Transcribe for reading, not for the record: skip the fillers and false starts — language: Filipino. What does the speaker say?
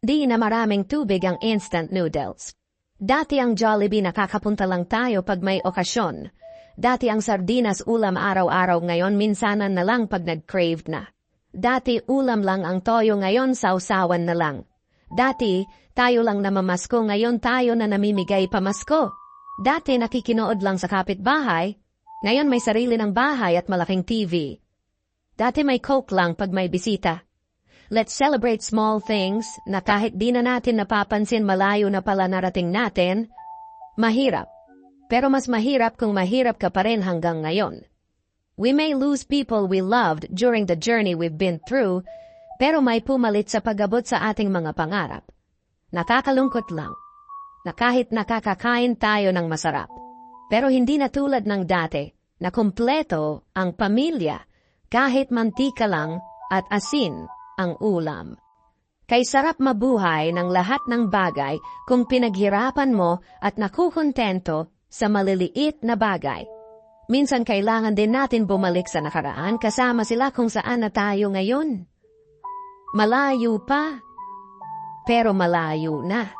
Di na maraming tubig ang instant noodles. Dati ang Jollibee nakakapunta lang tayo pag may okasyon. Dati ang sardinas ulam araw-araw, ngayon minsanan na lang pag nag-crave na. Dati ulam lang ang toyo, ngayon sausawan na lang. Dati tayo lang namamasko, ngayon tayo na namimigay pamasko. Dati nakikinood lang sa kapitbahay, ngayon may sarili ng bahay at malaking TV. Dati may Coke lang pag may bisita. Let's celebrate small things na kahit di na natin napapansin, malayo na pala narating natin. Mahirap. Pero mas mahirap kung mahirap ka pa rin hanggang ngayon. We may lose people we loved during the journey we've been through, pero may pumalit sa pag-abot sa ating mga pangarap. Nakakalungkot lang na kahit nakakakain tayo ng masarap, pero hindi na tulad ng dati na kumpleto ang pamilya, kahit mantika lang at asin ang ulam. Kay sarap mabuhay ng lahat ng bagay kung pinaghirapan mo at nakukontento sa maliliit na bagay. Minsan kailangan din natin bumalik sa nakaraan kasama sila kung saan na tayo ngayon. Malayo pa, pero malayo na.